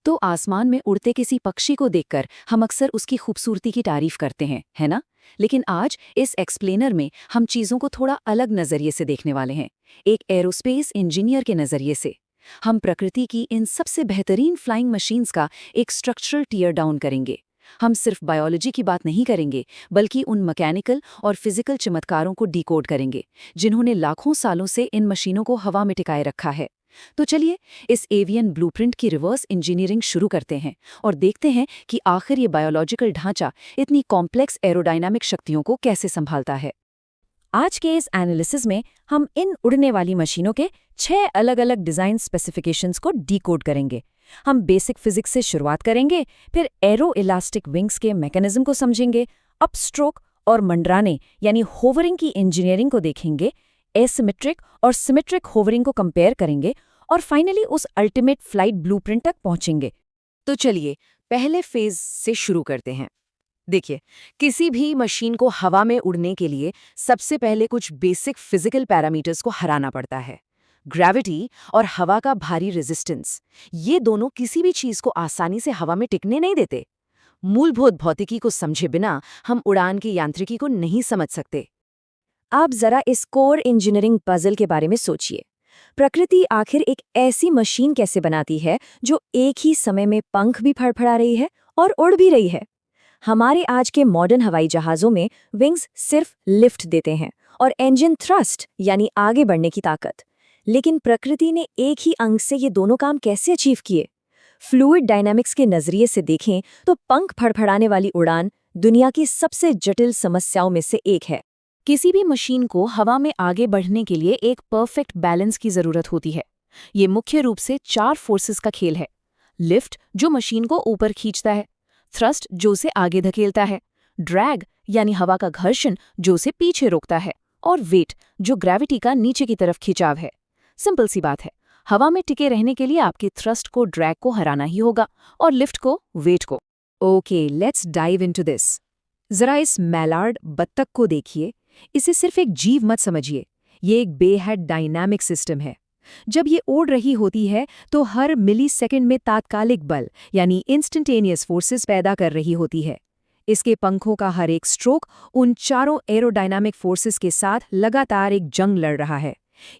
तो आसमान में उड़ते किसी पक्षी को देखकर हम अक्सर उसकी खूबसूरती की तारीफ करते हैं, है ना? लेकिन आज इस एक्सप्लेनर में हम चीज़ों को थोड़ा अलग नज़रिए से देखने वाले हैं, एक एरोस्पेस इंजीनियर के नज़रिए से। हम प्रकृति की इन सबसे बेहतरीन फ्लाइंग मशीन्स का एक स्ट्रक्चरल टीयर डाउन करेंगे। हम सिर्फ बायोलॉजी की बात नहीं करेंगे, बल्कि उन मैकेनिकल और फिजिकल चमत्कारों को डिकोड करेंगे, जिन्होंने लाखों सालों से इन मशीनों को हवा में टिकाए रखा है। तो चलिए इस एवियन ब्लूप्रिंट की रिवर्स इंजीनियरिंग शुरू करते हैं और देखते हैं कि आखिर ये बायोलॉजिकल ढांचा इतनी कॉम्प्लेक्स एरोडायनामिक शक्तियों को कैसे संभालता है। आज के इस एनालिसिस में हम इन उड़ने वाली मशीनों के 6 अलग-अलग डिज़ाइन स्पेसिफिकेशंस को डिकोड करेंगे। हम बेसिक फिजिक्स से शुरुआत करेंगे, फिर एरो इलास्टिक विंग्स के मैकेनिज्म को समझेंगे, अपस्ट्रोक और मंडराने यानी होवरिंग की इंजीनियरिंग को देखेंगे, एसिमेट्रिक और सिमेट्रिक होवरिंग को कंपेयर करेंगे और फाइनली उस अल्टीमेट फ्लाइट ब्लूप्रिंट तक पहुंचेंगे। तो चलिए पहले फेज से शुरू करते हैं। देखिए, किसी भी मशीन को हवा में उड़ने के लिए सबसे पहले कुछ बेसिक फिजिकल पैरामीटर्स को हराना पड़ता है। ग्रेविटी और हवा का भारी रेजिस्टेंस, ये दोनों किसी भी चीज को आसानी से हवा में टिकने नहीं देते। मूलभूत भौतिकी को समझे बिना हम उड़ान की यांत्रिकी को नहीं समझ सकते। आप जरा इस कोर इंजीनियरिंग पजल के बारे में सोचिए। प्रकृति आखिर एक ऐसी मशीन कैसे बनाती है जो एक ही समय में पंख भी फड़फड़ा रही है और उड़ भी रही है? हमारे आज के मॉडर्न हवाई जहाज़ों में विंग्स सिर्फ लिफ्ट देते हैं और इंजन थ्रस्ट यानी आगे बढ़ने की ताकत। लेकिन प्रकृति ने एक ही अंग से ये दोनों काम कैसे अचीव किए? फ्लूइड डायनामिक्स के नजरिए से देखें तो पंख फड़फड़ाने वाली उड़ान दुनिया की सबसे जटिल समस्याओं में से एक है। किसी भी मशीन को हवा में आगे बढ़ने के लिए एक परफेक्ट बैलेंस की जरूरत होती है। ये मुख्य रूप से 4 फोर्सेस का खेल है। लिफ्ट, जो मशीन को ऊपर खींचता है, थ्रस्ट, जो उसे आगे धकेलता है, ड्रैग यानी हवा का घर्षण, जो उसे पीछे रोकता है, और वेट, जो ग्रेविटी का नीचे की तरफ खिंचाव है। सिंपल सी बात है, हवा में टिके रहने के लिए आपके थ्रस्ट को, ड्रैग को हराना ही होगा और लिफ्ट को, वेट को। Okay, let's dive into this. जरा इस मैलार्ड बत्तख को देखिए। इसे सिर्फ एक जीव मत समझिए, ये एक बेहद डायनामिक सिस्टम है। जब ये उड़ रही होती है तो हर मिलीसेकंड में तात्कालिक बल यानी इंस्टेंटेनियस फोर्सेस पैदा कर रही होती है। इसके पंखों का हर एक स्ट्रोक उन चारों एरोडायनामिक फोर्सेस के साथ लगातार एक जंग लड़ रहा है।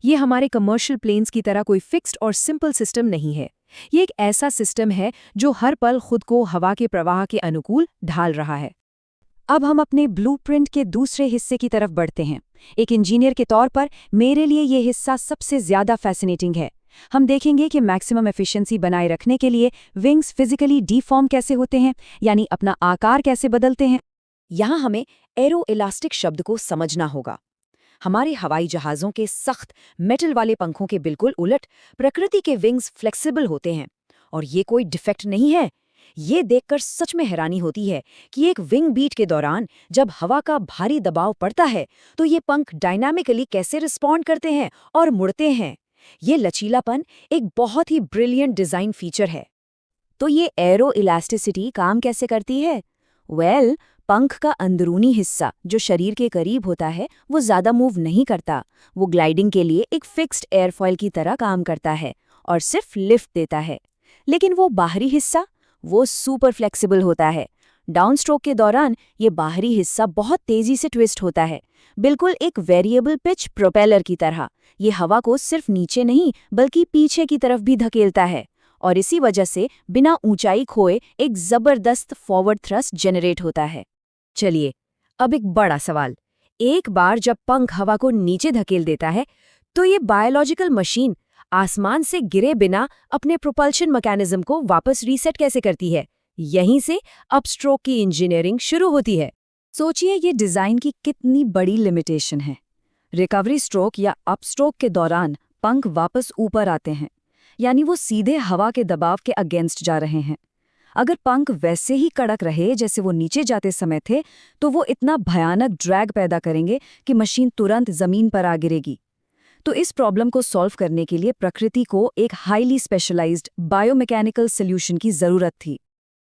ये हमारे कमर्शियल प्लेन्स की तरह कोई फिक्स्ड और सिंपल सिस्टम नहीं है। ये एक ऐसा सिस्टम है जो हर पल खुद को हवा के प्रवाह के अनुकूल ढाल रहा है। अब हम अपने ब्लूप्रिंट के दूसरे हिस्से की तरफ बढ़ते हैं। एक इंजीनियर के तौर पर मेरे लिए ये हिस्सा सबसे ज़्यादा फैसिनेटिंग है। हम देखेंगे कि मैक्सिमम एफिशिएंसी बनाए रखने के लिए विंग्स फिजिकली डिफॉर्म कैसे होते हैं, यानी अपना आकार कैसे बदलते हैं। यहाँ हमें एरो इलास्टिक शब्द को समझना होगा। हमारे हवाई जहाज़ों के सख्त मेटल वाले पंखों के बिल्कुल उलट प्रकृति के विंग्स फ्लेक्सिबल होते हैं। और ये कोई डिफेक्ट नहीं है। ये देखकर सच में हैरानी होती है कि एक विंग बीट के दौरान जब हवा का भारी दबाव पड़ता है तो ये पंख डायनामिकली कैसे रिस्पॉन्ड करते हैं और मुड़ते हैं। ये लचीलापन एक बहुत ही ब्रिलियंट डिज़ाइन फीचर है। तो ये एरो इलास्टिसिटी काम कैसे करती है? पंख का अंदरूनी हिस्सा जो शरीर के करीब होता है वो ज़्यादा मूव नहीं करता। वो ग्लाइडिंग के लिए एक फिक्स्ड एयरफॉयल की तरह काम करता है और सिर्फ लिफ्ट देता है। लेकिन वो बाहरी हिस्सा, वो सुपर फ्लेक्सिबल होता है। डाउन स्ट्रोक के दौरान ये बाहरी हिस्सा बहुत तेजी से ट्विस्ट होता है, बिल्कुल एक वेरिएबल पिच प्रोपेलर की तरह। ये हवा को सिर्फ नीचे नहीं बल्कि पीछे की तरफ भी धकेलता है और इसी वजह से बिना ऊंचाई खोए एक जबरदस्त फॉरवर्ड थ्रस्ट जनरेट होता है। चलिए, अब एक बड़ा सवाल। एक बार जब पंख हवा को नीचे धकेल देता है तो ये बायोलॉजिकल मशीन आसमान से गिरे बिना अपने प्रोपल्शन मैकेनिज्म को वापस रीसेट कैसे करती है? यहीं से अपस्ट्रोक की इंजीनियरिंग शुरू होती है। सोचिए ये डिज़ाइन की कितनी बड़ी लिमिटेशन है। रिकवरी स्ट्रोक या अपस्ट्रोक के दौरान पंख वापस ऊपर आते हैं, यानी वो सीधे हवा के दबाव के अगेंस्ट जा रहे हैं। अगर पंख वैसे ही कड़क रहे जैसे वो नीचे जाते समय थे तो वो इतना भयानक ड्रैग पैदा करेंगे कि मशीन तुरंत ज़मीन पर आ गिरेगी। तो इस प्रॉब्लम को सॉल्व करने के लिए प्रकृति को एक हाईली स्पेशलाइज्ड बायोमैकेनिकल सॉल्यूशन की ज़रूरत थी।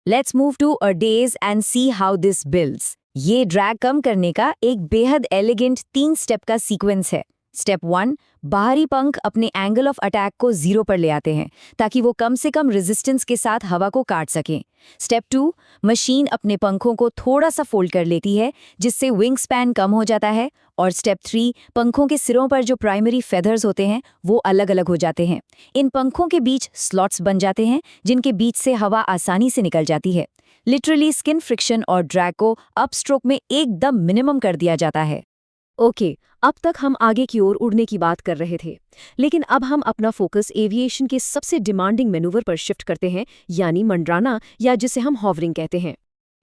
Let's move to a days and see how this builds. ये ड्रैग कम करने का एक बेहद एलिगेंट 3 स्टेप का सीक्वेंस है। स्टेप 1, बाहरी पंख अपने एंगल ऑफ अटैक को 0 पर ले आते हैं ताकि वो कम से कम रेजिस्टेंस के साथ हवा को काट सकें। स्टेप 2, मशीन अपने पंखों को थोड़ा सा फोल्ड कर लेती है जिससे विंग स्पैन कम हो जाता है। और स्टेप 3, पंखों के सिरों पर जो प्राइमरी फेदर्स होते हैं वो अलग अलग हो जाते हैं। इन पंखों के बीच स्लॉट्स बन जाते हैं जिनके बीच से हवा आसानी से निकल जाती है। लिटरली स्किन फ्रिक्शन और ड्रैग को अप स्ट्रोक में एकदम मिनिमम कर दिया जाता है। ओके, अब तक हम आगे की ओर उड़ने की बात कर रहे थे, लेकिन अब हम अपना फोकस एविएशन के सबसे डिमांडिंग मैनूवर पर शिफ्ट करते हैं, यानी मंडराना, या जिसे हम हॉवरिंग कहते हैं।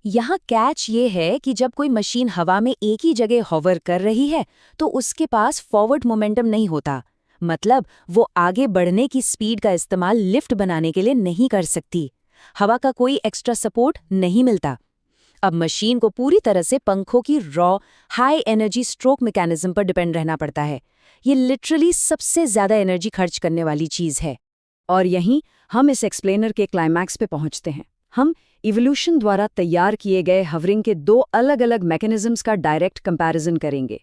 यहाँ कैच ये है कि जब कोई मशीन हवा में एक ही जगह हॉवर कर रही है तो उसके पास फॉरवर्ड मोमेंटम नहीं होता। मतलब वो आगे बढ़ने की स्पीड का इस्तेमाल लिफ्ट बनाने के लिए नहीं कर सकती। हवा का कोई एक्स्ट्रा सपोर्ट नहीं मिलता। अब मशीन को पूरी तरह से पंखों की raw high energy stroke mechanism पर डिपेंड रहना पड़ता है। ये लिटरली सबसे ज्यादा एनर्जी खर्च करने वाली चीज है। और यहीं हम इस एक्सप्लेनर के क्लाइमैक्स पे पहुंचते हैं। हम इवोल्यूशन द्वारा तैयार किए गए हवरिंग के 2 अलग-अलग मैकेनिज्म्स का डायरेक्ट कंपैरिजन करेंगे,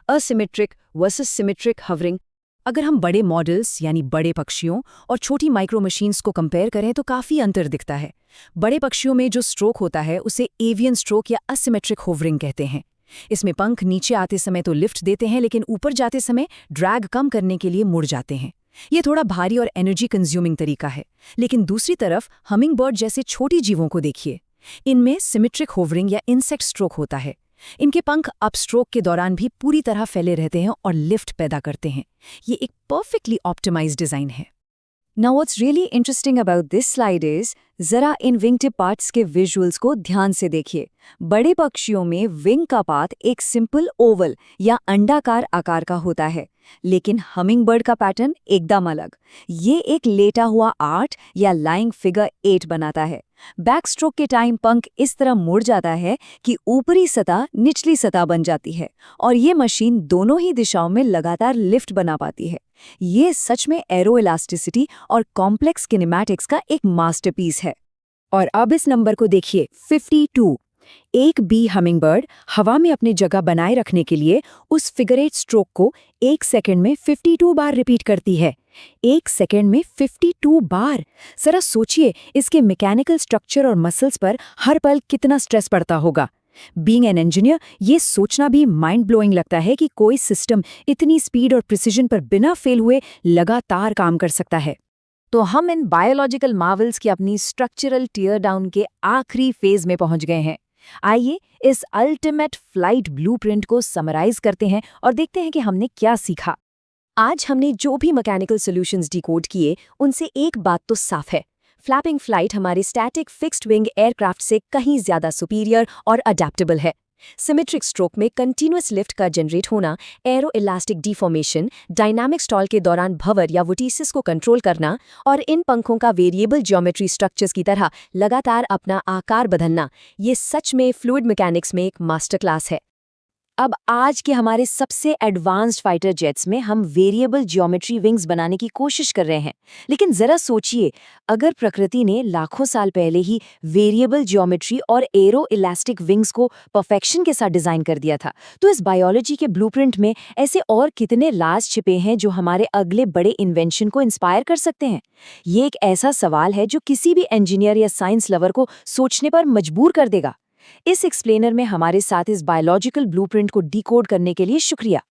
असिमेट्रिक वर्सेस सिमेट्रिक हवरिंग। अगर हम बड़े मॉडल्स यानी बड़े पक्षियों और छोटी माइक्रो मशीन्स को कंपेयर करें तो काफ़ी अंतर दिखता है। बड़े पक्षियों में जो स्ट्रोक होता है उसे एवियन स्ट्रोक या असिमेट्रिक होवरिंग कहते हैं। इसमें पंख नीचे आते समय तो लिफ्ट देते हैं, लेकिन ऊपर जाते समय ड्रैग कम करने के लिए मुड़ जाते हैं। ये थोड़ा भारी और एनर्जी कंज्यूमिंग तरीका है। लेकिन दूसरी तरफ हमिंग बर्ड जैसे छोटी जीवों को देखिए। इनमें सिमेट्रिक होवरिंग या इंसेक्ट स्ट्रोक होता है। इनके पंख अप स्ट्रोक के दौरान भी पूरी तरह फैले रहते हैं और लिफ्ट पैदा करते हैं। ये एक परफेक्टली ऑप्टिमाइज्ड डिजाइन है। Now what's really interesting about this slide is, जरा इन विंग टिप पार्ट्स के विजुअल्स को ध्यान से देखिए। बड़े पक्षियों में विंग का पार्ट एक सिंपल ओवल या अंडाकार आकार का होता है, लेकिन हमिंग बर्ड का पैटर्न एकदम अलग। ये एक लेटा हुआ 8 या लाइंग फिगर 8 बनाता है। बैक स्ट्रोक के टाइम पंख इस तरह मुड़ जाता है कि ऊपरी सतह निचली सतह बन जाती है और ये मशीन दोनों ही दिशाओं में लगातार लिफ्ट बना पाती है। ये सच में एरो इलास्टिसिटी और कॉम्प्लेक्स किनेमैटिक्स का एक मास्टरपीस है। और अब इस नंबर को देखिए, 52। एक बी हमिंगबर्ड हवा में अपनी जगह बनाए रखने के लिए उस फिगर 8 स्ट्रोक को 1 सेकंड में 52 बार रिपीट करती है। 1 सेकंड में 52 बार। जरा सोचिए इसके मैकेनिकल स्ट्रक्चर और मसल्स पर हर पल कितना स्ट्रेस पड़ता होगा। बीइंग एन इंजीनियर, ये सोचना भी माइंड ब्लोइंग लगता है कि कोई सिस्टम इतनी स्पीड और प्रिसिजन पर बिना फेल हुए लगातार काम कर सकता है। तो हम इन बायोलॉजिकल मार्वल्स की अपनी स्ट्रक्चरल टीयर डाउन के आखिरी फेज में पहुंच गए हैं। आइए इस अल्टीमेट फ्लाइट ब्लूप्रिंट को समराइज करते हैं और देखते हैं कि हमने क्या सीखा। आज हमने जो भी मैकेनिकल सॉल्यूशंस डिकोड किए उनसे एक बात तो साफ है, फ्लैपिंग फ्लाइट हमारे स्टैटिक फिक्स्ड विंग एयरक्राफ्ट से कहीं ज्यादा सुपीरियर और अडेप्टेबल है। सिमेट्रिक स्ट्रोक में कंटिन्यूअस लिफ्ट का जनरेट होना, arrow elastic deformation, dynamic stall के दौरान भंवर या वोटिसिस को कंट्रोल करना और इन पंखों का वेरिएबल ज्योमेट्री स्ट्रक्चर्स की तरह लगातार अपना आकार बदलना, ये सच में फ्लूइड मैकेनिक्स में एक मास्टर क्लास है। अब आज के हमारे सबसे एडवांस्ड फाइटर जेट्स में हम वेरिएबल ज्योमेट्री विंग्स बनाने की कोशिश कर रहे हैं, लेकिन जरा सोचिए, अगर प्रकृति ने लाखों साल पहले ही वेरिएबल ज्योमेट्री और एरो इलास्टिक विंग्स को परफेक्शन के साथ डिजाइन कर दिया था, तो इस बायोलॉजी के ब्लूप्रिंट में ऐसे और कितने राज छिपे हैं जो हमारे अगले बड़े इन्वेंशन को इंस्पायर कर सकते हैं। ये एक ऐसा सवाल है जो किसी भी इंजीनियर या साइंस लवर को सोचने पर मजबूर कर देगा। इस एक्सप्लेनर में हमारे साथ इस बायोलॉजिकल ब्लूप्रिंट को डिकोड करने के लिए शुक्रिया।